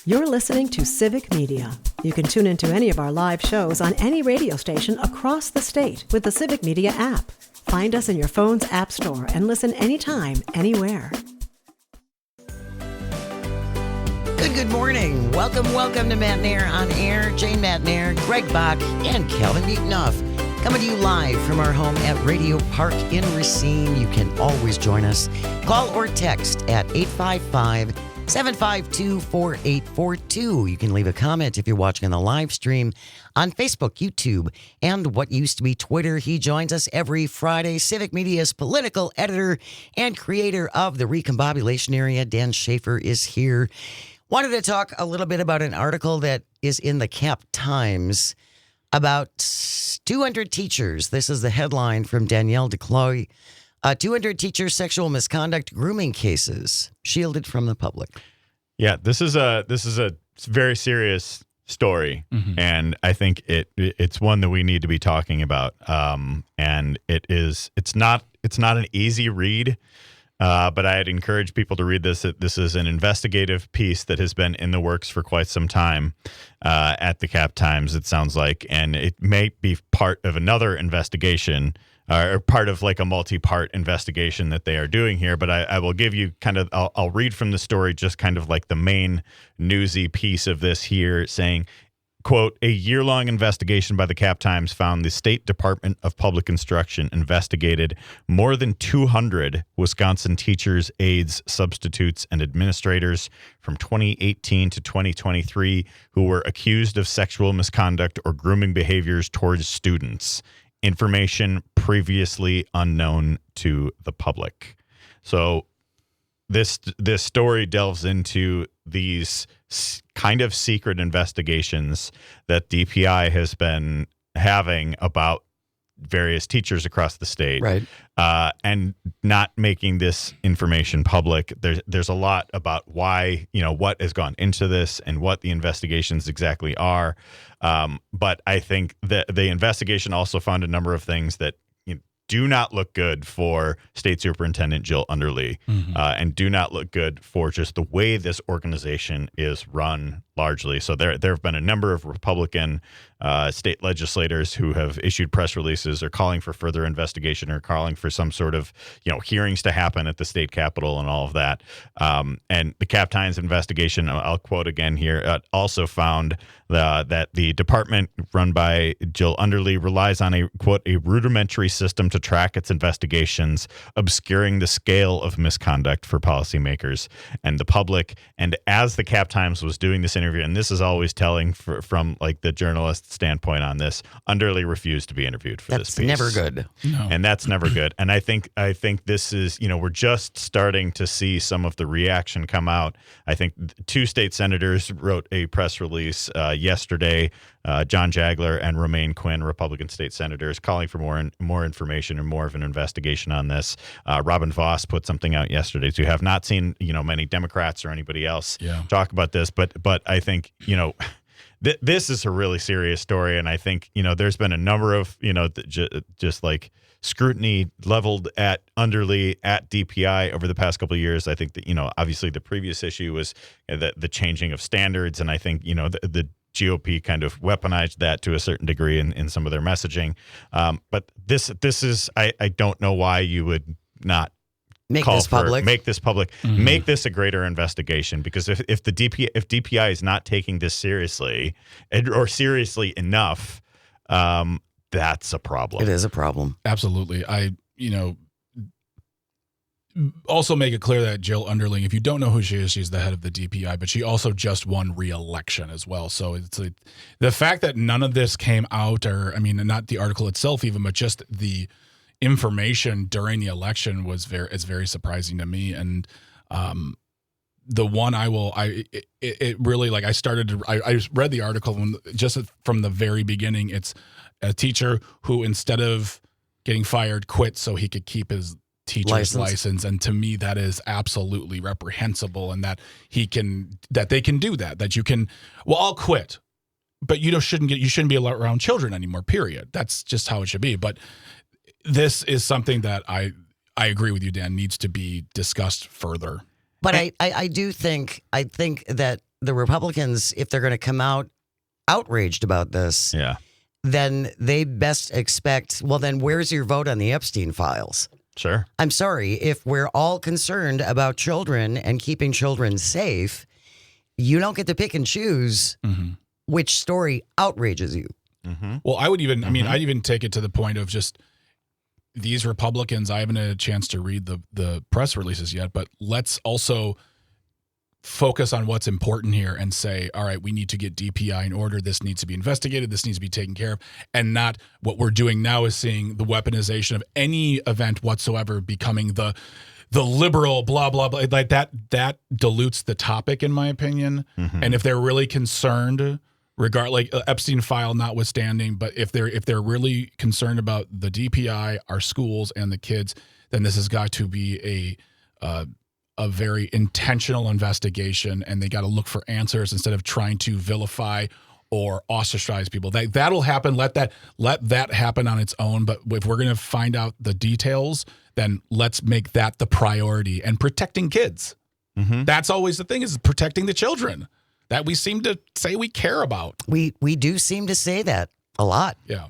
You're listening to Civic Media. You can tune into any of our live shows on any radio station across the state with the Civic Media app. Find us in your phone's app store and listen anytime, anywhere. Good morning. Welcome to Matt Nair on Air. Jane Matt Nair, Greg Bach, and Calvin Buetenoff. Coming to you live from our home at Radio Park in Racine. You can always join us. Call or text at 855-752-4842. You can leave a comment if you're watching on the live stream on Facebook, YouTube, and what used to be Twitter. He joins us every Friday. Civic Media's political editor and creator of the Recombobulation Area, Dan Schaefer, is here. Wanted to talk a little bit about an article that is in the Cap Times about 200 teachers. This is the headline from Danielle DeCloy. 200 teachers' sexual misconduct grooming cases shielded from the public. Yeah, this is a very serious story, and I think it's one that we need to be talking about. And it's not an easy read. But I'd encourage people to read this. This is an investigative piece that has been in the works for quite some time at the Cap Times, it sounds like. And it may be part of another investigation or part of like a multi-part investigation that they are doing here. But I will give you I'll read from the story just kind of like the main newsy piece of this here, saying, quote, a year-long investigation by the Cap Times found the State Department of Public Instruction investigated more than 200 Wisconsin teachers, aides, substitutes, and administrators from 2018 to 2023 who were accused of sexual misconduct or grooming behaviors towards students. Information previously unknown to the public. So this story delves into these kind of secret investigations that DPI has been having about various teachers across the state, right? And not making this information public. There's a lot about why, what has gone into this and what the investigations exactly are. But I think that the investigation also found a number of things that do not look good for State Superintendent Jill Underly, and do not look good for just the way this organization is run largely. So there have been a number of Republican state legislators who have issued press releases or calling for further investigation or calling for some sort of, hearings to happen at the state capitol and all of that. And the Cap Times investigation, I'll quote again here, also found that the department run by Jill Underly relies on a, quote, a rudimentary system to track its investigations, obscuring the scale of misconduct for policymakers and the public. And as the Cap Times was doing this interview, and this is always telling from like the journalist standpoint on this, Underly refused to be interviewed for this piece. That's never good. No. And that's never good. And I think this is, we're just starting to see some of the reaction come out. I think 2 state senators wrote a press release yesterday, John Jagler and Romaine Quinn, Republican state senators, calling for more information and more of an investigation on this. Robin Voss put something out yesterday too. Have not seen many Democrats or anybody else talk about this, but I think this is a really serious story, and I think there's been a number of just like scrutiny leveled at Underly, at DPI over the past couple of years. I think that obviously the previous issue was the changing of standards, and I think the GOP kind of weaponized that to a certain degree in some of their messaging. But this is I don't know why you would not make this public, make this a greater investigation, because if DPI is not taking this seriously or seriously enough, that's a problem. It is a problem. Absolutely. Also make it clear that Jill Underling, if you don't know who she is, she's the head of the DPI, but she also just won re-election as well. So it's the fact that none of this came out, not the article itself even, but just the information during the election is very surprising to me. And the one I really like, I read the article just from the very beginning. It's a teacher who, instead of getting fired, quit so he could keep his teacher's license. And to me, that is absolutely reprehensible, and that they can do that you can, I'll quit, but you shouldn't be around children anymore, period. That's just how it should be. But this is something that I agree with you, Dan, needs to be discussed further. But I think that the Republicans, if they're going to come out outraged about this, Yeah. then they best expect, well, then where's your vote on the Epstein files? Sure. I'm sorry, if we're all concerned about children and keeping children safe, you don't get to pick and choose which story outrages you. Well, I would even, I mean, I'd even take it to the point of just these Republicans. I haven't had a chance to read the press releases yet, but let's also focus on what's important here and say, all right, we need to get DPI in order. This needs to be investigated. This needs to be taken care of. And not what we're doing now is seeing the weaponization of any event whatsoever becoming the liberal blah, blah, blah. Like that dilutes the topic, in my opinion. And if they're really concerned, like Epstein file notwithstanding, but if they're really concerned about the DPI, our schools, and the kids, then this has got to be a very intentional investigation, and they got to look for answers instead of trying to vilify or ostracize people. That'll happen. Let that happen on its own. But if we're going to find out the details, then let's make that the priority. And protecting kids. That's always the thing, is protecting the children that we seem to say we care about. We do seem to say that a lot. Yeah.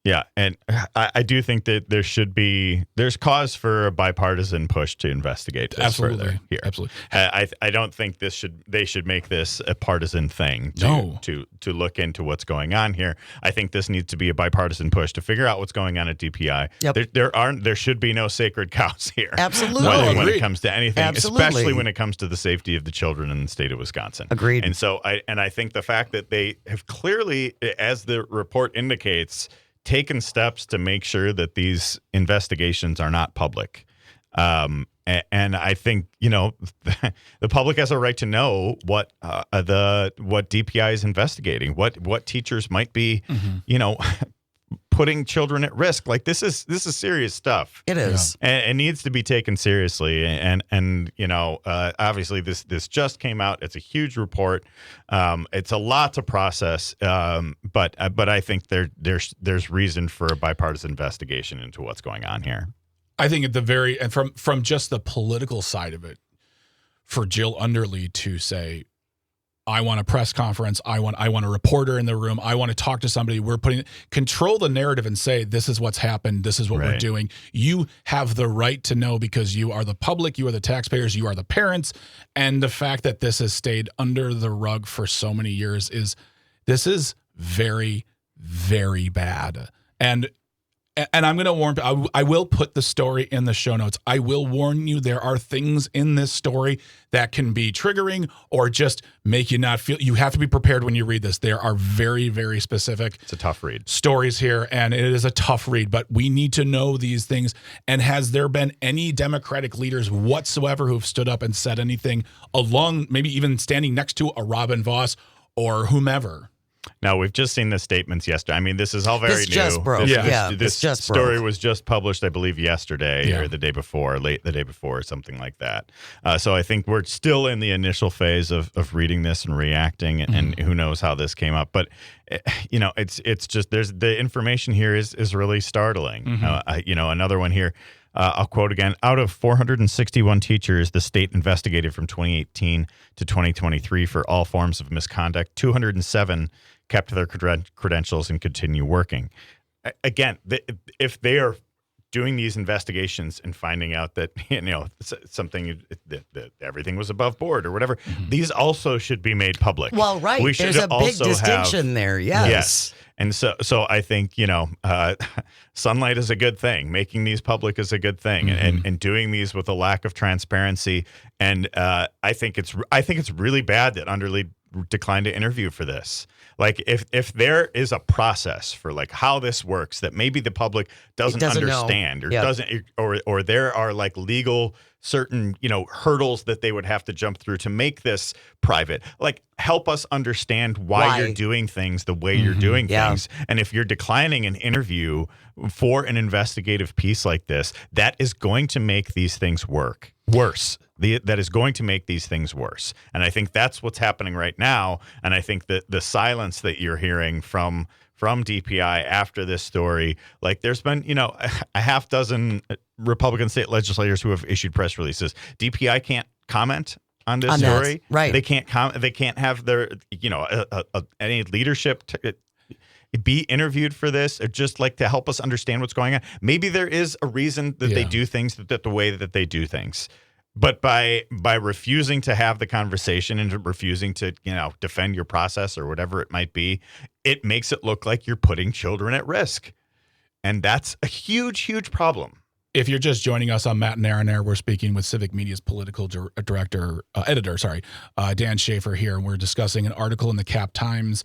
Yeah, and I do think that there's cause for a bipartisan push to investigate this Absolutely. further here. Absolutely. I don't think they should make this a partisan thing to look into what's going on here. I think this needs to be a bipartisan push to figure out what's going on at DPI. Yep. There should be no sacred cows here. Absolutely. When it comes to anything, Absolutely. especially when it comes to the safety of the children in the state of Wisconsin. Agreed. And so I think the fact that they have clearly, as the report indicates, taken steps to make sure that these investigations are not public. And I think, the public has a right to know what DPI is investigating, what teachers might be, putting children at risk. Like this is serious stuff. It is. And it needs to be taken seriously. And obviously this just came out. It's a huge report. It's a lot to process. But I think there's reason for a bipartisan investigation into what's going on here. I think and from just the political side of it, for Jill Underly to say, I want a press conference. I want a reporter in the room. I want to talk to somebody. Control the narrative and say, this is what's happened. This is what we're doing. You have the right to know because you are the public. You are the taxpayers. You are the parents. And the fact that this has stayed under the rug for so many years is very, very bad. And I'm going to warn, I will put the story in the show notes. I will warn you, there are things in this story that can be triggering or just make you not feel. You have to be prepared when you read this. There are very, very specific. It's a tough read. Stories here, and it is a tough read, but we need to know these things. And has there been any Democratic leaders whatsoever who've stood up and said anything along, maybe even standing next to a Robin Vos or whomever? No, we've just seen the statements yesterday. I mean, this is all very This new. just broke. This just story broke. was just published, I believe, yesterday or the day before, late the day before, or something like that. So I think we're still in the initial phase of reading this and reacting, and who knows how this came up. But it's just the information here is really startling. Another one here. I'll quote again. Out of 461 teachers, the state investigated from 2018 to 2023 for all forms of misconduct. 207 kept their credentials and continue working. Again, if they are doing these investigations and finding out that something that everything was above board or whatever, these also should be made public. Well, right. There's a big distinction there. Yes. And so I think, sunlight is a good thing. Making these public is a good thing, and doing these with a lack of transparency. And I think it's really bad that Underly declined to interview for this. Like if there is a process for like how this works that maybe the public doesn't understand or doesn't, or there are like legal certain, hurdles that they would have to jump through to make this private, like help us understand why you're doing things the way you're doing things. And if you're declining an interview for an investigative piece like this, that is going to make these things worse. That is going to make these things worse. And I think that's what's happening right now. And I think that the silence that you're hearing from DPI after this story, like there's been, a half dozen Republican state legislators who have issued press releases. DPI can't comment on this On that, story. right. They can't they can't have their any leadership be interviewed for this, or just like to help us understand what's going on. Maybe there is a reason that they do things that the way that they do things. But by refusing to have the conversation and refusing to, defend your process or whatever it might be, it makes it look like you're putting children at risk. And that's a huge, huge problem. If you're just joining us on Matt and Aaron Air, we're speaking with Civic Media's political editor, Dan Schaefer here, and we're discussing an article in the Cap Times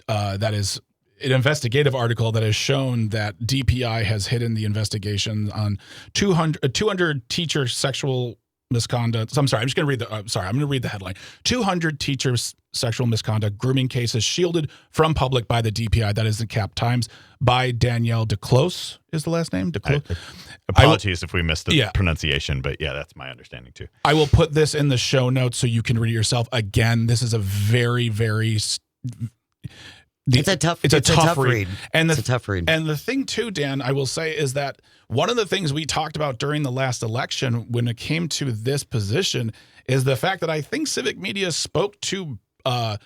that is an investigative article that has shown that DPI has hidden the investigation on 200 teacher sexual misconduct. I'm sorry, I'm just going to read I'm going to read the headline. 200 teachers sexual misconduct grooming cases shielded from public by the DPI. That is the Cap Times, by Danielle DeClose is the last name. DeClose. Apologies if we missed the pronunciation, but yeah, that's my understanding too. I will put this in the show notes so you can read it yourself. Again, this is a very, very it's a tough read. And it's a tough read. And the thing too, Dan, I will say is that one of the things we talked about during the last election when it came to this position is the fact that I think Civic Media spoke to her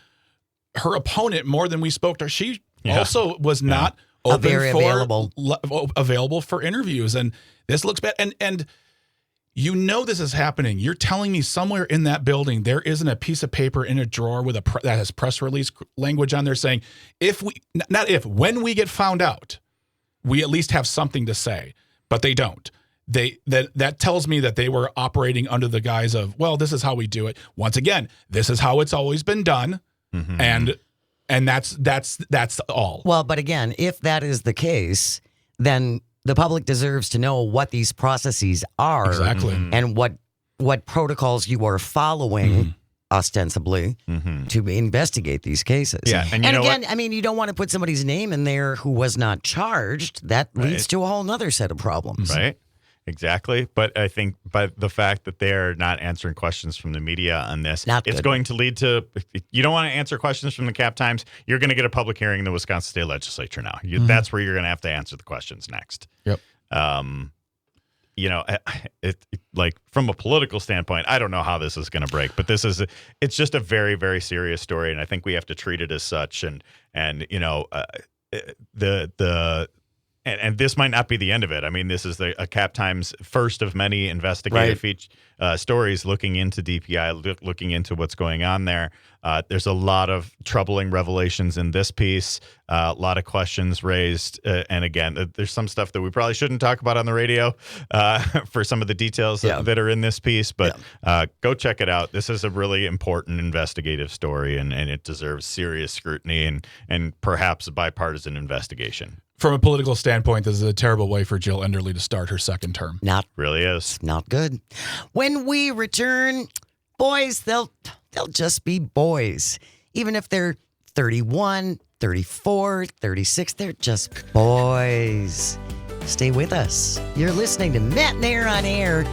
opponent more than we spoke to her. She also was not available for interviews, and this looks bad. And this is happening. You're telling me somewhere in that building there isn't a piece of paper in a drawer with that has press release language on there saying when we get found out, we at least have something to say. But they don't. That tells me that they were operating under the guise of, well, this is how we do it. Once again, this is how it's always been done, and that's all. Well, but again, if that is the case, then the public deserves to know what these processes are, exactly, and what protocols you are following. Ostensibly, to investigate these cases. Yeah, and again, I mean, you don't want to put somebody's name in there who was not charged. That leads to a whole other set of problems. Right, exactly. But I think by the fact that they're not answering questions from the media on this, it's going to lead to, you don't want to answer questions from the Cap Times, you're going to get a public hearing in the Wisconsin State Legislature now. That's where you're going to have to answer the questions next. Yep. Like from a political standpoint, I don't know how this is going to break, but it's just a very, very serious story, and I think we have to treat it as such. And this might not be the end of it. I mean, this is a Cap Times first of many investigative stories looking into DPI, looking into what's going on there. There's a lot of troubling revelations in this piece, a lot of questions raised. And again, there's some stuff that we probably shouldn't talk about on the radio for some of the details that are in this piece. But go check it out. This is a really important investigative story, and it deserves serious scrutiny and perhaps a bipartisan investigation. From a political standpoint, this is a terrible way for Jill Enderle to start her second term. Really is. Not good. When we return, boys, they'll just be boys. Even if they're 31, 34, 36, they're just boys. Stay with us. You're listening to Matt and Aaron on Air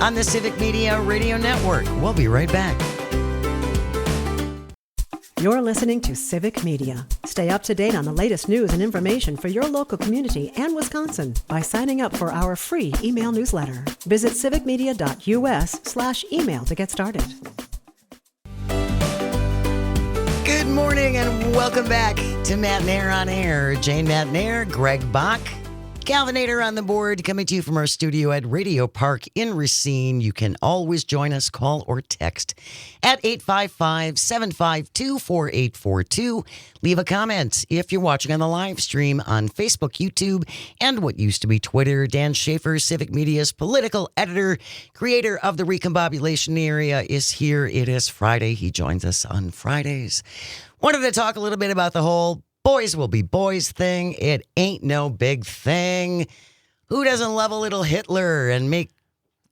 on the Civic Media Radio Network. We'll be right back. You're listening to Civic Media. Stay up to date on the latest news and information for your local community and Wisconsin by signing up for our free email newsletter. Visit civicmedia.us/email to get started. Good morning and welcome back to Matt and Aaron on Air. Jane Matt and Aaron, Greg Bach, Calvinator on the board, coming to you from our studio at Radio Park in Racine. You can always join us, call or text at 855-752-4842. Leave a comment if you're watching on the live stream on Facebook, YouTube, and what used to be Twitter. Dan Schaefer, Civic Media's political editor, creator of the Recombobulation Area, is here. It is Friday. He joins us on Fridays. Wanted to talk a little bit about the whole boys will be boys thing. It ain't no big thing. Who doesn't love a little Hitler and make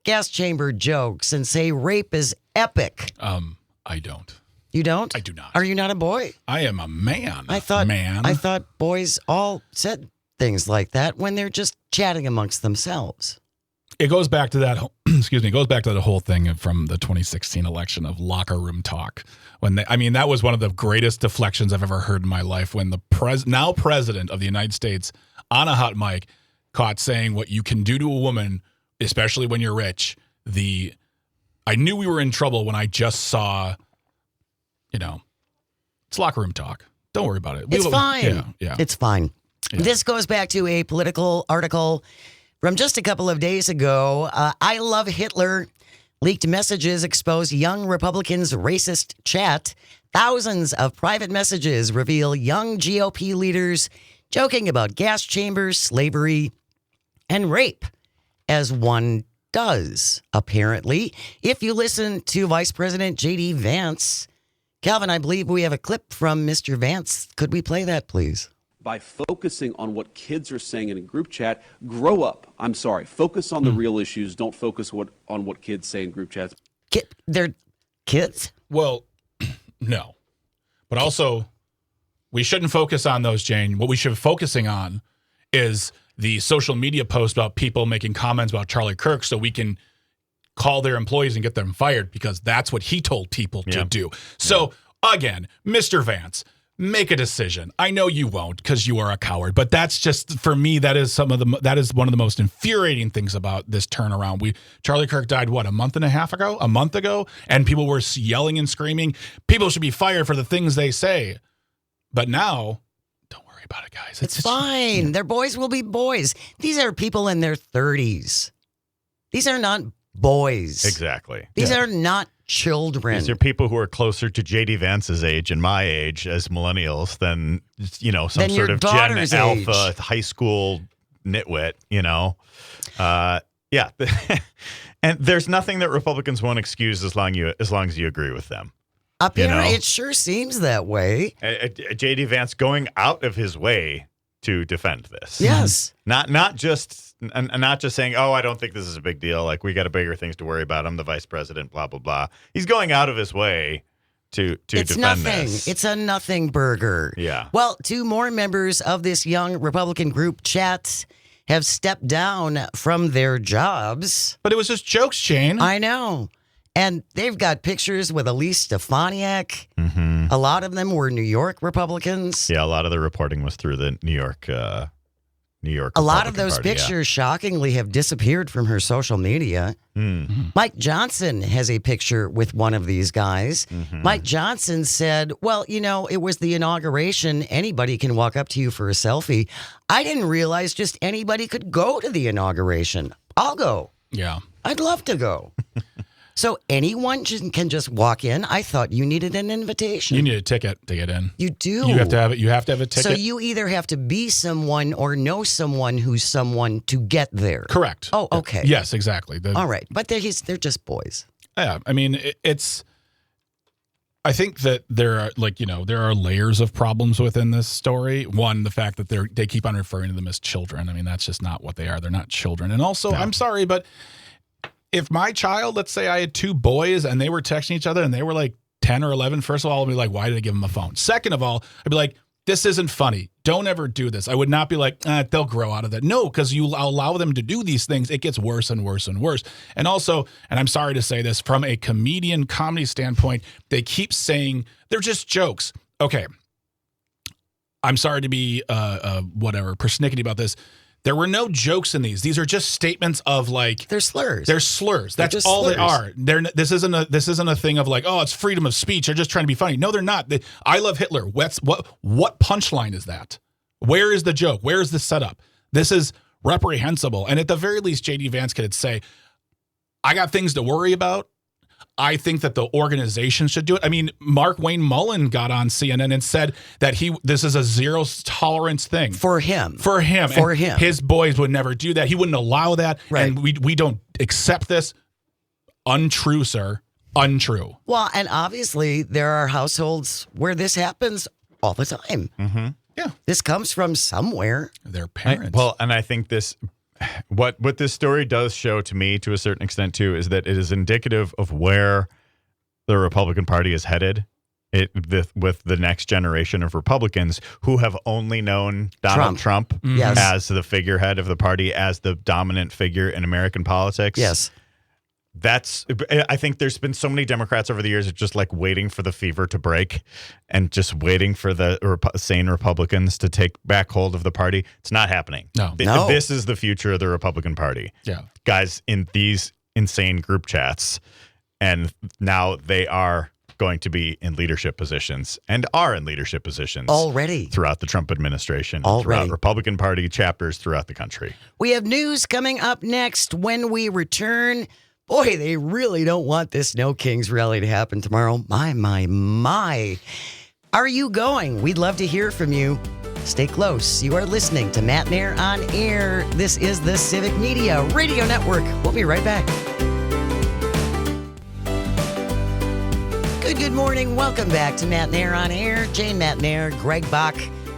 gas chamber jokes and say rape is epic? I don't. You don't? I do not. Are you not a boy? I am a man. I thought boys all said things like that when they're just chatting amongst themselves. It goes back to that. It goes back to the whole thing from the 2016 election of locker room talk. That was one of the greatest deflections I've ever heard in my life. When the now president of the United States on a hot mic caught saying what you can do to a woman, especially when you're rich, the I knew we were in trouble when I just saw, it's locker room talk. Don't worry about it. It's fine. Yeah. It's fine. Yeah. This goes back to a political article from just a couple of days ago. I Love Hitler. Leaked messages expose young Republicans' racist chat. Thousands of private messages reveal young GOP leaders joking about gas chambers, slavery, and rape, as one does, apparently. If you listen to Vice President J.D. Vance, Calvin, I believe we have a clip from Mr. Vance. Could we play that, please? By focusing on what kids are saying in a group chat, grow up. I'm sorry. Focus on the real issues. Don't focus on what kids say in group chats. They're kids? Well, no. But also, we shouldn't focus on those, Jane. What we should be focusing on is the social media post about people making comments about Charlie Kirk so we can call their employees and get them fired because that's what he told people to do. So, again, Mr. Vance, make a decision. I know you won't because you are a coward, but that's just, for me, that is one of the most infuriating things about this turnaround. Charlie Kirk died, a month ago, and people were yelling and screaming. People should be fired for the things they say. But now, don't worry about it, guys. It's fine. Their boys will be boys. These are people in their 30s. These are not boys. Exactly. These are not children. These are people who are closer to J.D. Vance's age and my age as millennials than, some sort of Gen Alpha high school nitwit, Yeah. And there's nothing that Republicans won't excuse as long as you agree with them. Apparently, it sure seems that way. J.D. Vance going out of his way to defend this. Yes. Not just saying, oh, I don't think this is a big deal. Like, we got bigger things to worry about. I'm the vice president, blah, blah, blah. He's going out of his way to defend this. It's a nothing burger. Yeah. Well, 2 more members of this young Republican group chat have stepped down from their jobs. But it was just jokes, Jane. I know. And they've got pictures with Elise Stefanik. Mm-hmm. A lot of them were New York Republicans. Yeah, a lot of the reporting was through the New York. A lot of those pictures, shockingly, have disappeared from her social media. Mm-hmm. Mike Johnson has a picture with one of these guys. Mm-hmm. Mike Johnson said, well, it was the inauguration. Anybody can walk up to you for a selfie. I didn't realize just anybody could go to the inauguration. I'll go. Yeah. I'd love to go. So anyone can just walk in? I thought you needed an invitation. You need a ticket to get in. You do. You have to have it. You have to have a ticket. So you either have to be someone or know someone who's someone to get there. Correct. Oh, okay. Yes, exactly. All right. But they're just boys. Yeah. I mean, I think that there are there are layers of problems within this story. One, the fact that they keep on referring to them as children. I mean, that's just not what they are. They're not children. And also, I'm sorry, but if my child, let's say I had 2 boys and they were texting each other and they were like 10 or 11, first of all, I'd be like, why did I give them a phone? Second of all, I'd be like, this isn't funny. Don't ever do this. I would not be like, they'll grow out of that. No, because you allow them to do these things, it gets worse and worse and worse. And also, and I'm sorry to say this, from a comedy standpoint, they keep saying they're just jokes. Okay. I'm sorry to be persnickety about this. There were no jokes in these. These are just statements of they're slurs. They're slurs. That's all slurs. they are. This isn't a thing of oh, it's freedom of speech. They're just trying to be funny. No, they're not. I love Hitler. What punchline is that? Where is the joke? Where is the setup? This is reprehensible. And at the very least, J.D. Vance could say, I got things to worry about. I think that the organization should do it. I mean, Mark Wayne Mullen got on CNN and said that this is a zero tolerance thing. For him. His boys would never do that. He wouldn't allow that. Right. And we don't accept this. Untrue, sir. Untrue. Well, and obviously there are households where this happens all the time. Mm-hmm. Yeah. This comes from somewhere. Their parents. And I think what this story does show to me, to a certain extent, too, is that it is indicative of where the Republican Party is headed. With the next generation of Republicans who have only known Donald Trump Yes. as the figurehead of the party, as the dominant figure in American politics. Yes. I think there's been so many Democrats over the years just waiting for the fever to break and just waiting for the sane Republicans to take back hold of the party. It's not happening. No. This is the future of the Republican Party. Yeah. Guys in these insane group chats and now they are going to be in leadership positions and are in leadership positions Already. throughout the Trump administration, Already. throughout Republican Party chapters throughout the country. We have news coming up next when we return. Boy, they really don't want this No Kings rally to happen tomorrow. My. Are you going? We'd love to hear from you. Stay close. You are listening to Matt Nair on Air. This is the Civic Media Radio Network. We'll be right back. Good morning. Welcome back to Matt Nair on Air. Jane Matt Nair, Greg Bach,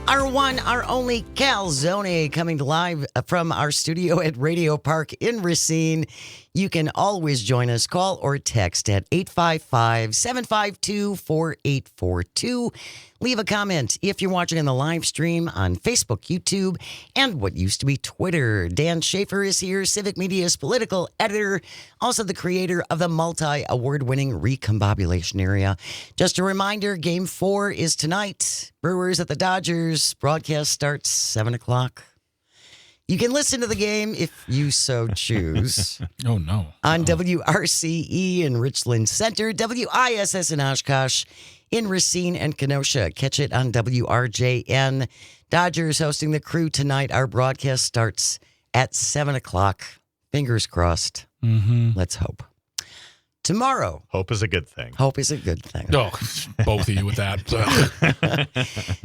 our one, our only Calzone, coming live from our studio at Radio Park in Racine. You can always join us. Call or text at 855-752-4842. Leave a comment if you're watching on the live stream on Facebook, YouTube, and what used to be Twitter. Dan Schaefer is here, Civic Media's political editor, also the creator of the multi-award-winning Recombobulation Area. Just a reminder, Game 4 is tonight. Brewers at the Dodgers. Broadcast starts 7 o'clock. You can listen to the game if you so choose. Oh, no. On WRCE in Richland Center, WISS in Oshkosh, in Racine and Kenosha. Catch it on WRJN. Dodgers hosting the Crew tonight. Our broadcast starts at 7 o'clock. Fingers crossed. Mm-hmm. Let's hope. Tomorrow. Hope is a good thing. Hope is a good thing. Oh, both of you with that.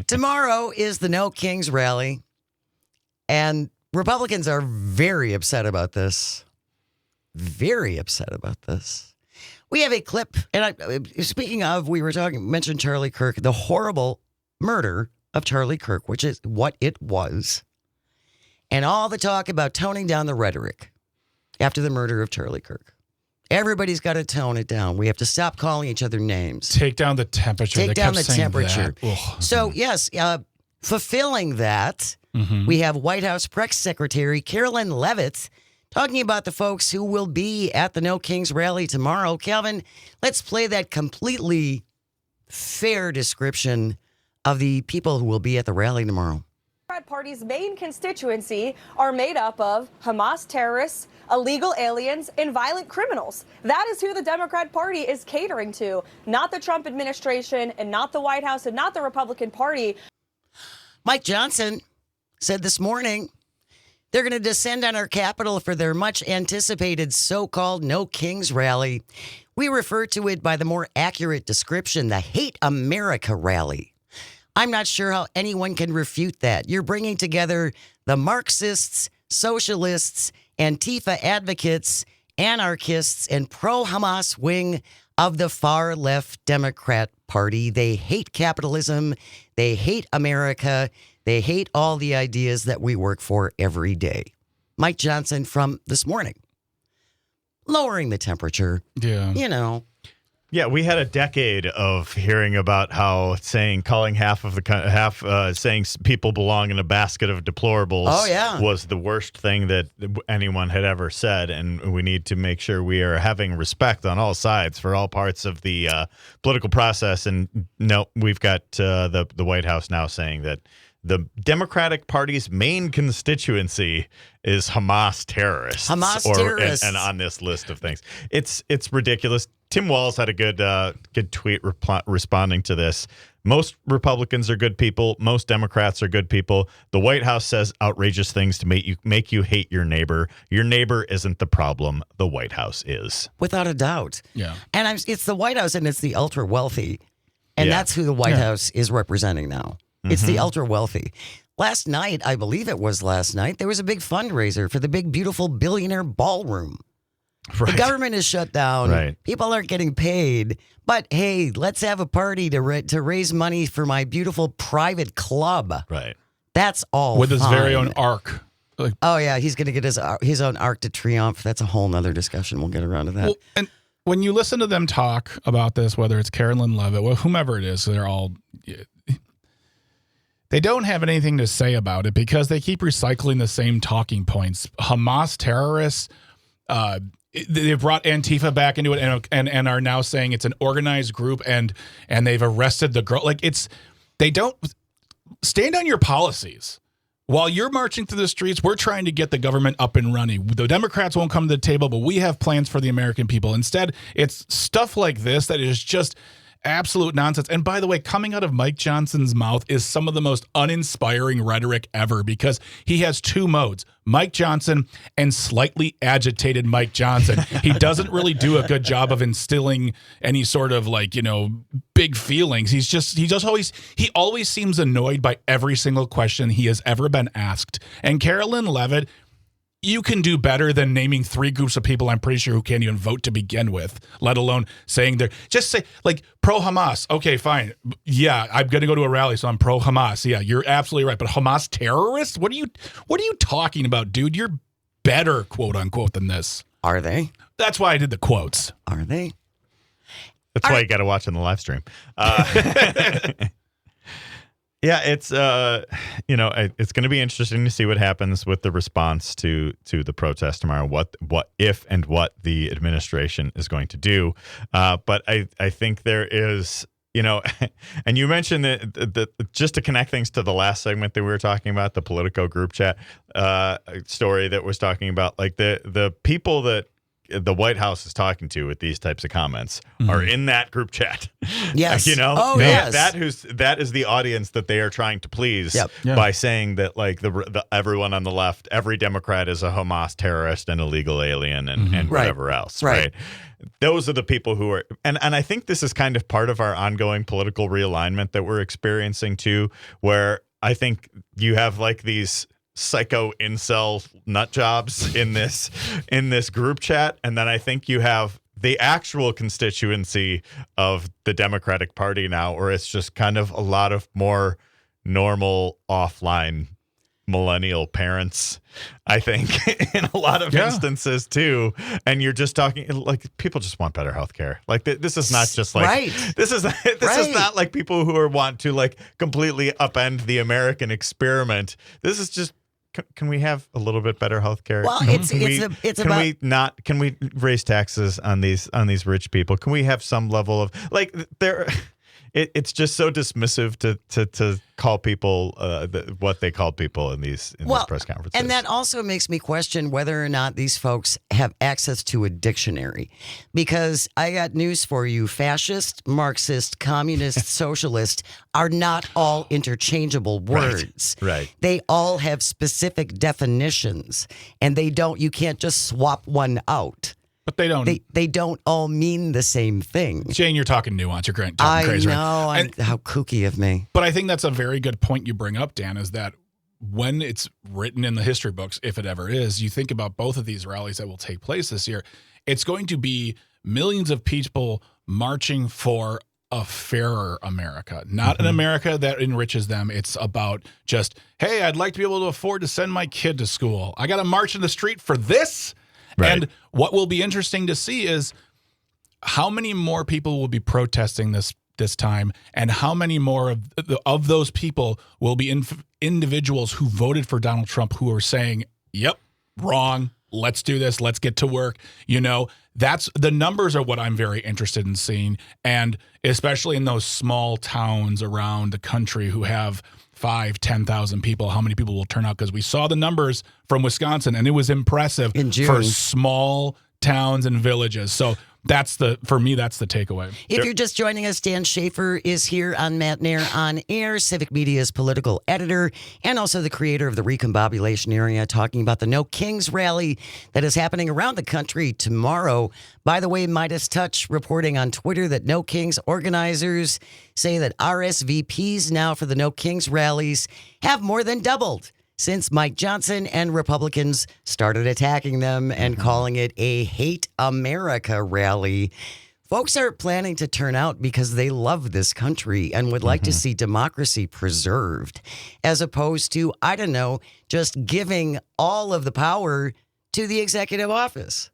Tomorrow is the No Kings rally. And Republicans are very upset about this. Very upset about this. We have a clip, and speaking of, mentioned Charlie Kirk, the horrible murder of Charlie Kirk, which is what it was, and all the talk about toning down the rhetoric after the murder of Charlie Kirk. Everybody's got to tone it down. We have to stop calling each other names. Take down the temperature. Take They down kept the saying temperature. that. Ugh. So, yes, fulfilling that, we have White House Press Secretary Carolyn Leavitt talking about the folks who will be at the No Kings rally tomorrow. Calvin, let's play that completely fair description of the people who will be at the rally tomorrow. The Democrat Party's main constituency are made up of Hamas terrorists, illegal aliens, and violent criminals. That is who the Democrat Party is catering to, not the Trump administration and not the White House and not the Republican Party. Mike Johnson said this morning they're going to descend on our Capitol for their much anticipated so-called No Kings rally. We refer to it by the more accurate description, the Hate America rally. I'm not sure how anyone can refute that. You're bringing together the Marxists, socialists, Antifa advocates, anarchists, and pro-Hamas wing of the far-left Democrat Party. They hate capitalism. They hate America. They hate all the ideas that we work for every day. Mike Johnson from this morning. Lowering the temperature. Yeah. You know. Yeah, we had a decade of hearing about how saying people belong in a basket of deplorables was the worst thing that anyone had ever said, and we need to make sure we are having respect on all sides for all parts of the political process. And no, we've got the White House now saying that the Democratic Party's main constituency is Hamas terrorists. And on this list of things, it's ridiculous. Tim Walz had a good tweet responding to this. Most Republicans are good people. Most Democrats are good people. The White House says outrageous things to make you hate your neighbor. Your neighbor isn't the problem. The White House is. Without a doubt. Yeah. And it's the White House and it's the ultra wealthy. And that's who the White House is representing now. It's the ultra wealthy. Last night, I believe it was last night, there was a big fundraiser for the big, beautiful billionaire ballroom. Right. The government is shut down. Right. People aren't getting paid. But hey, let's have a party to raise money for my beautiful private club. Right. That's all. With his very own ark. Oh yeah, he's going to get his own Arc de Triomphe. That's a whole nother discussion. We'll get around to that. Well, and when you listen to them talk about this, whether it's Carolyn Leavitt, well, whomever it is, they don't have anything to say about it because they keep recycling the same talking points. Hamas terrorists. They brought Antifa back into it and are now saying it's an organized group and they've arrested the girl. Like they don't stand on your policies. while you're marching through the streets, we're trying to get the government up and running. The Democrats won't come to the table, but we have plans for the American people. Instead, it's stuff like this that is just absolute nonsense. And by the way, coming out of Mike Johnson's mouth is some of the most uninspiring rhetoric ever, because he has two modes, Mike Johnson and slightly agitated Mike Johnson. He doesn't really do a good job of instilling any sort of big feelings. He always seems annoyed by every single question he has ever been asked. And Carolyn Levitt, you can do better than naming three groups of people I'm pretty sure who can't even vote to begin with, let alone saying they're just say pro-Hamas. Okay, fine. Yeah, I'm going to go to a rally, so I'm pro-Hamas. Yeah, you're absolutely right. But Hamas terrorists? What are you talking about, dude? You're better, quote unquote, than this. Are they? That's why I did the quotes. Are they? That's why you got to watch on the live stream. Yeah, it's it's going to be interesting to see what happens with the response to the protest tomorrow. What if and what the administration is going to do. But I think there is, and you mentioned that just to connect things to the last segment that we were talking about, the Politico group chat story that was talking about, like the people that the White House is talking to with these types of comments are in that group chat. Yes. Oh, yes. That is the audience that they are trying to please by saying that the everyone on the left, every Democrat is a Hamas terrorist and illegal alien and whatever else. Right. Those are the people who are, and I think this is kind of part of our ongoing political realignment that we're experiencing too, where I think you have these psycho incel nut jobs in this group chat, and then I think you have the actual constituency of the Democratic Party now, where it's just kind of a lot of more normal offline millennial parents, I think, in a lot of instances too. And you're just talking people just want better healthcare. This is not just this is not like people who want to completely upend the American experiment. This is just, can we have a little bit better healthcare? Well, can we raise taxes on these rich people? Can we have some level of it's just so dismissive to call people what they called people in these press conferences. And that also makes me question whether or not these folks have access to a dictionary. Because I got news for you. Fascist, Marxist, communist, socialist are not all interchangeable words. Right. They all have specific definitions. And you can't just swap one out. But they don't. They don't all mean the same thing. Jane, you're talking nuance. You're talking crazy. I know. Right? How kooky of me. But I think that's a very good point you bring up, Dan, is that when it's written in the history books, if it ever is, you think about both of these rallies that will take place this year, it's going to be millions of people marching for a fairer America, not an America that enriches them. It's about just, hey, I'd like to be able to afford to send my kid to school. I got to march in the street for this. Right. And what will be interesting to see is how many more people will be protesting this time, and how many more of those people will be individuals who voted for Donald Trump who are saying, yep, wrong, let's do this, let's get to work. That's the numbers are what I'm very interested in seeing, and especially in those small towns around the country who have 5,000-10,000 people, how many people will turn out? Because we saw the numbers from Wisconsin, and it was impressive for small towns and villages. So for me, that's the takeaway. If you're just joining us, Dan Schaefer is here on Matt Nair on Air, Civic Media's political editor, and also the creator of the Recombobulation Area, talking about the No Kings rally that is happening around the country tomorrow. By the way, Midas Touch reporting on Twitter that No Kings organizers say that RSVPs now for the No Kings rallies have more than doubled since Mike Johnson and Republicans started attacking them and calling it a Hate America rally. Folks are planning to turn out because they love this country and would like to see democracy preserved, as opposed to, I don't know, just giving all of the power to the executive office.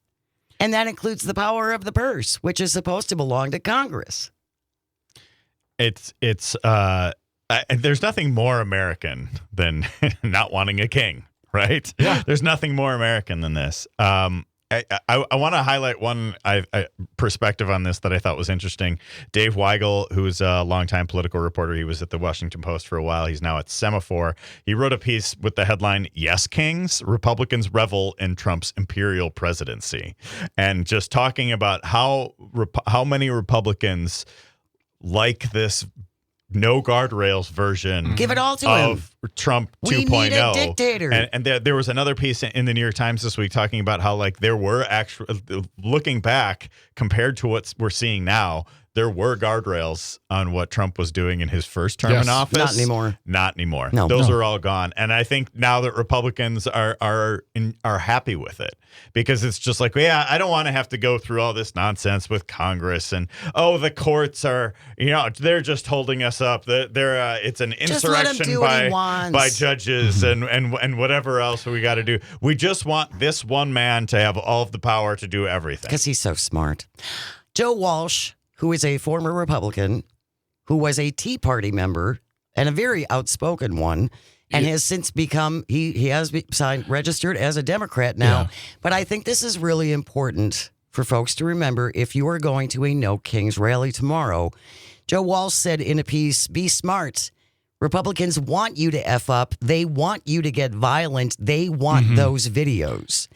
And that includes the power of the purse, which is supposed to belong to Congress. There's nothing more American than not wanting a king, right? Yeah. There's nothing more American than this. I want to highlight one perspective on this that I thought was interesting. Dave Weigel, who's a longtime political reporter, he was at the Washington Post for a while. He's now at Semaphore. He wrote a piece with the headline, "Yes Kings, Republicans Revel in Trump's Imperial Presidency." And just talking about how many Republicans like this no guardrails version Give it all to of Trump 2.0. We need a dictator. And there was another piece in the New York Times this week talking about how like there were actually, looking back compared to what we're seeing now, there were guardrails on what Trump was doing in his first term in office. Not anymore. Not anymore. No. Those are all gone. And I think now that Republicans are happy with it, because it's just like, yeah, I don't want to have to go through all this nonsense with Congress and the courts are, they're just holding us up. It's an insurrection by judges and whatever else we got to do. We just want this one man to have all of the power to do everything. Because he's so smart. Joe Walsh, who is a former Republican, who was a Tea Party member and a very outspoken one, and has since become, he has signed, registered as a Democrat now. Yeah. But I think this is really important for folks to remember if you are going to a No Kings rally tomorrow. Joe Walsh said in a piece, "Be smart. Republicans want you to F up. They want you to get violent. They want those videos.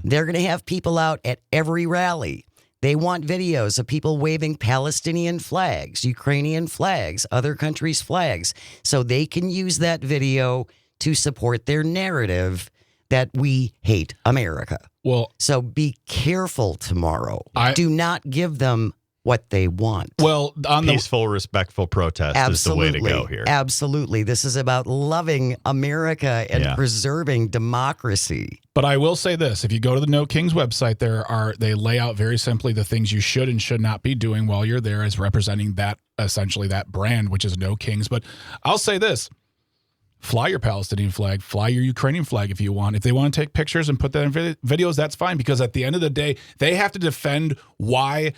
They're going to have people out at every rally. They want videos of people waving Palestinian flags, Ukrainian flags, other countries' flags, so they can use that video to support their narrative that we hate America." Well, so be careful tomorrow. Do not give them what they want. Well, on peaceful, respectful protest is the way to go here. Absolutely. This is about loving America and preserving democracy. But I will say this, if you go to the No Kings website, they lay out very simply the things you should and should not be doing while you're there as representing that, essentially that brand, which is No Kings. But I'll say this, fly your Palestinian flag, fly your Ukrainian flag if you want. If they want to take pictures and put that in videos, that's fine, because at the end of the day, they have to defend why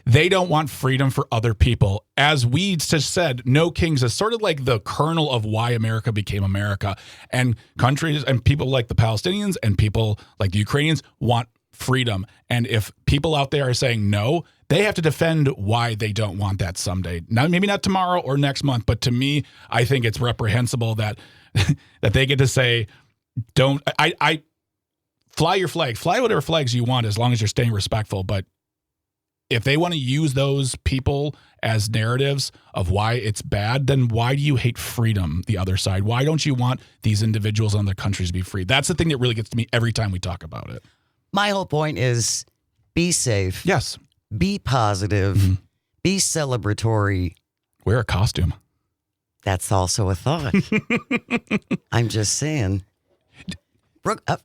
they don't want freedom for other people. As we just said, No Kings is sort of like the kernel of why America became America. And countries and people like the Palestinians and people like the Ukrainians want freedom. And if people out there are saying no, they have to defend why they don't want that someday. Now, maybe not tomorrow or next month, but to me, I think it's reprehensible that that they get to say, don't, I fly your flag, fly whatever flags you want as long as you're staying respectful. But if they want to use those people as narratives of why it's bad, then why do you hate freedom, the other side? Why don't you want these individuals and their countries to be free? That's the thing that really gets to me every time we talk about it. My whole point is be safe. Yes. Be positive. Be celebratory. Wear a costume. That's also a thought. I'm just saying.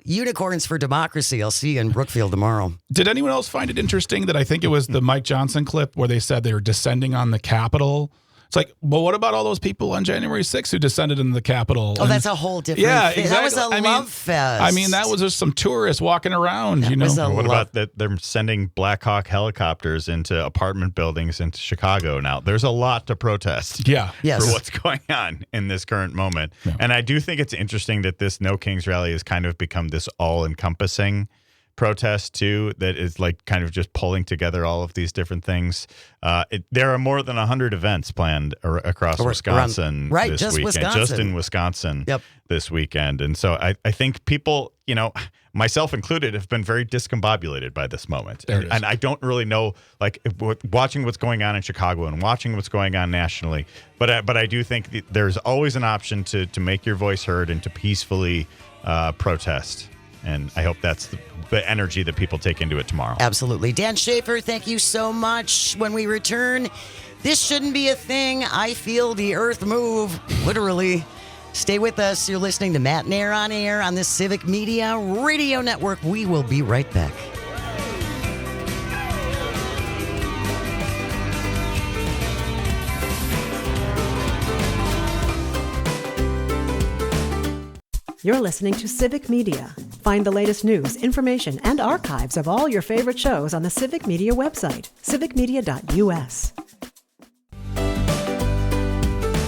Unicorns for Democracy. I'll see you in Brookfield tomorrow. Did anyone else find it interesting that I think it was the Mike Johnson clip where they said they were descending on the Capitol? It's like, well, what about all those people on January 6th who descended in the Capitol? Oh, that's a whole different thing. Exactly. That was a love fest. I mean, that was just some tourists walking around, What about that? They're sending Black Hawk helicopters into apartment buildings into Chicago now. There's a lot to protest for what's going on in this current moment. Yeah. And I do think it's interesting that this No Kings rally has kind of become this all-encompassing protest too, that is like kind of just pulling together all of these different things. There are more than 100 events planned across Wisconsin this weekend, just in Wisconsin this weekend. And so I think people, myself included, have been very discombobulated by this moment. And I don't really know, like, watching what's going on in Chicago and watching what's going on nationally. But I do think there's always an option to make your voice heard and to peacefully protest. And I hope that's the energy that people take into it tomorrow. Absolutely. Dan Schaefer, thank you so much. When we return, this shouldn't be a thing. I feel the earth move, literally. Stay with us. You're listening to Matt Nair on Air on the Civic Media Radio Network. We will be right back. You're listening to Civic Media. Find the latest news, information, and archives of all your favorite shows on the Civic Media website, civicmedia.us.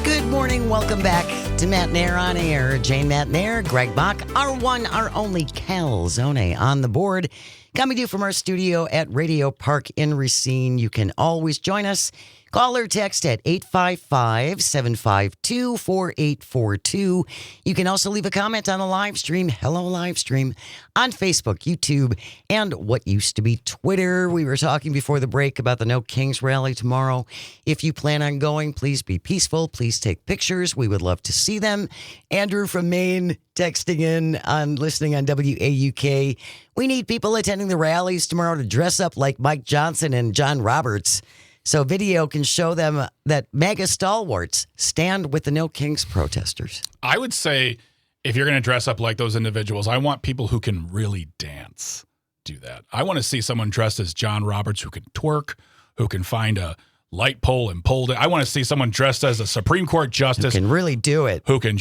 Good morning. morning. Welcome back to Matt Nair on Air. Jane Matt Nair, Greg Bach, our one, our only Calzone on the board. Coming to you from our studio at Radio Park in Racine. You can always join us. Call or text at 855-752-4842. You can also leave a comment on the live stream, Hello Live Stream, on Facebook, YouTube, and what used to be Twitter. We were talking before the break about the No Kings rally tomorrow. If you plan on going, please be peaceful. Please take pictures. We would love to see them. Andrew from Maine texting in on listening on WAUK. We need people attending the rallies tomorrow to dress up like Mike Johnson and John Roberts, so video can show them that MAGA stalwarts stand with the No Kings protesters. I would say if you're going to dress up like those individuals, I want people who can really dance do that. I want to see someone dressed as John Roberts who can twerk, who can find a light pole and pull it. I want to see someone dressed as a Supreme Court justice. Who can really do it. Who can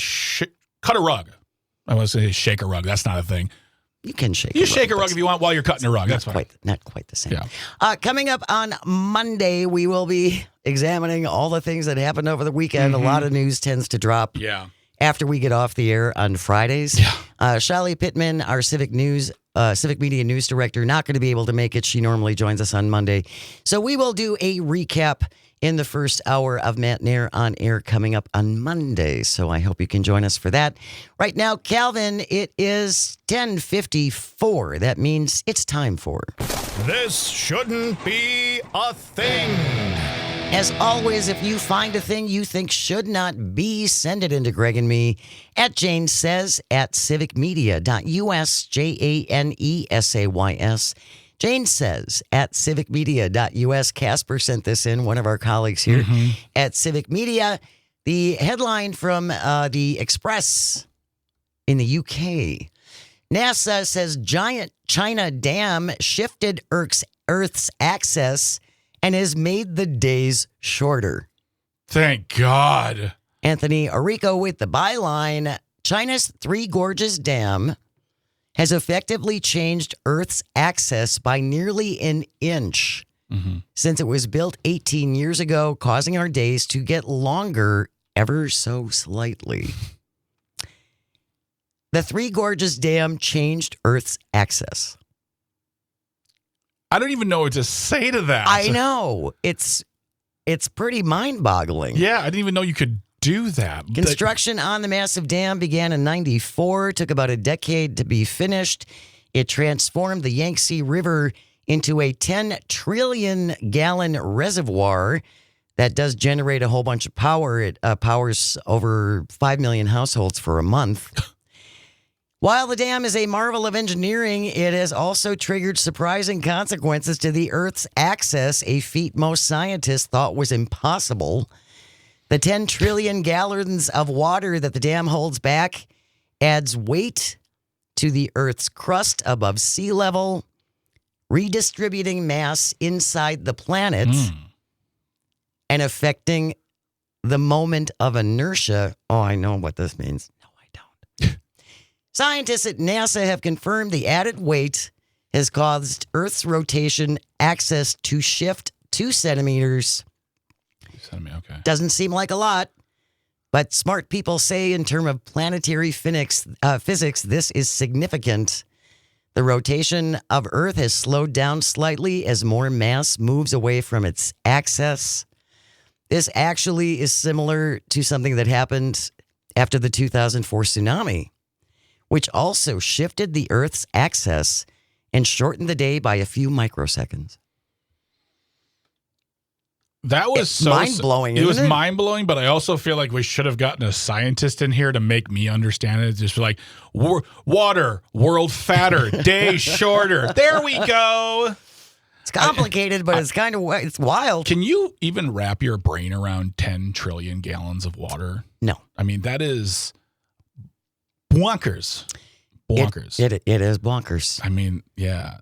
cut a rug. I want to say shake a rug. That's not a thing. You can shake a rug. You shake a rug if you want while you're cutting a rug. That's fine. Not quite the same. Yeah. Coming up on Monday, we will be examining all the things that happened over the weekend. A lot of news tends to drop after we get off the air on Fridays. Yeah. Shali Pittman, our Civic Media News Director, not going to be able to make it. She normally joins us on Monday. So we will do a recap in the first hour of Matt Nair on Air coming up on Monday. So I hope you can join us for that. Right now, Calvin, it is 10:54. That means it's time for This Shouldn't Be a Thing. As always, if you find a thing you think should not be, send it into Greg and me at Jane Says at civicmedia.us, JANESAYS. Jane Says at civicmedia.us. Casper sent this in, one of our colleagues here at Civic Media. The headline from the Express in the UK. NASA says giant China dam shifted Earth's axis and has made the days shorter. Thank God. Anthony Orico with the byline, China's Three Gorges Dam has effectively changed Earth's axis by nearly an inch since it was built 18 years ago, causing our days to get longer ever so slightly. The Three Gorges Dam changed Earth's axis. I don't even know what to say to that. I know. It's pretty mind-boggling. Yeah, I didn't even know you could do that. Construction on the massive dam began in 1994, took about a decade to be finished. It transformed the Yangtze River into a 10 trillion gallon reservoir that does generate a whole bunch of power. It powers over 5 million households for a month. While the dam is a marvel of engineering, it has also triggered surprising consequences to the Earth's axis, a feat most scientists thought was impossible. The 10 trillion gallons of water that the dam holds back adds weight to the Earth's crust above sea level, redistributing mass inside the planet and affecting the moment of inertia. Oh, I know what this means. No, I don't. Scientists at NASA have confirmed the added weight has caused Earth's rotation axis to shift 2 centimeters. Okay. Doesn't seem like a lot, but smart people say in terms of planetary physics, this is significant. The rotation of Earth has slowed down slightly as more mass moves away from its axis. This actually is similar to something that happened after the 2004 tsunami, which also shifted the Earth's axis and shortened the day by a few microseconds. That was so mind-blowing. It was mind-blowing, but I also feel like we should have gotten a scientist in here to make me understand it. Just like water, world fatter, day shorter. There we go. It's complicated, but it's wild. Can you even wrap your brain around 10 trillion gallons of water? No. I mean, that is bonkers. Bonkers. It is bonkers. I mean, yeah.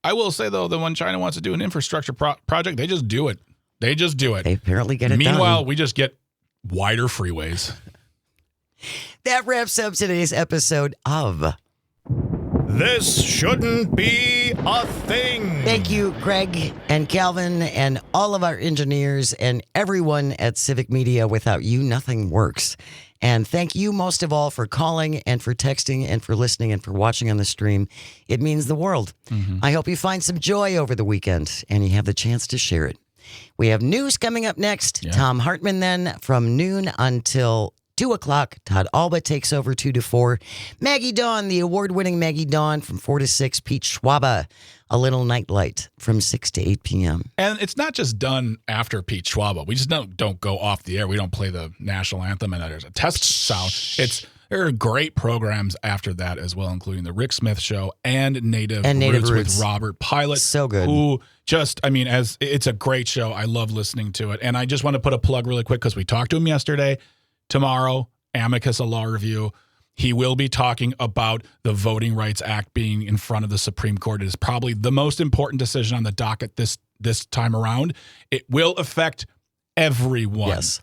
I will say, though, that when China wants to do an infrastructure project, they just do it. They just do it. They apparently get it done. Meanwhile, we just get wider freeways. That wraps up today's episode of This Shouldn't Be be a thing. Thank you, Greg and Calvin, and all of our engineers and everyone at Civic Media. Without you, nothing works. And thank you most of all for calling and for texting and for listening and for watching on the stream. It means the world. I hope you find some joy over the weekend and you have the chance to share it. We have news coming up next. Yeah. Tom Hartman then from noon until 2 o'clock. Todd Alba takes over 2 to 4. Maggie Dawn, the award-winning Maggie Dawn from 4 to 6. Pete Schwaba, A Little Nightlight from 6 to 8 p.m. And it's not just done after Pete Schwaba. We just don't go off the air. We don't play the national anthem and there's a test sound. There are great programs after that as well, including the Rick Smith Show and Native Roots with Robert Pilot. So good. Who it's a great show. I love listening to it. And I just want to put a plug really quick because we talked to him yesterday. Tomorrow, Amicus, a law review. He will be talking about the Voting Rights Act being in front of the Supreme Court. It is probably the most important decision on the docket this time around. It will affect everyone. Yes.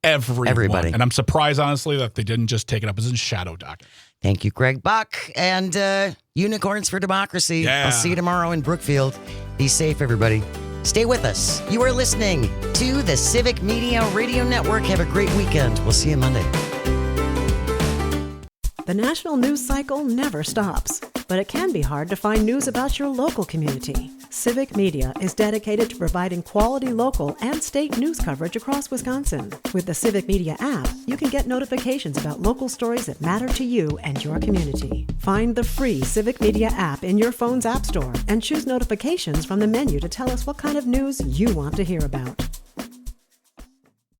Everybody. And I'm surprised, honestly, that they didn't just take it up as a shadow docket. Thank you, Greg Buck, and Unicorns for Democracy. Yeah. I'll see you tomorrow in Brookfield. Be safe, everybody. Stay with us. You are listening to the Civic Media Radio Network. Have a great weekend. We'll see you Monday. The national news cycle never stops, but it can be hard to find news about your local community. Civic Media is dedicated to providing quality local and state news coverage across Wisconsin. With the Civic Media app, you can get notifications about local stories that matter to you and your community. Find the free Civic Media app in your phone's app store and choose notifications from the menu to tell us what kind of news you want to hear about.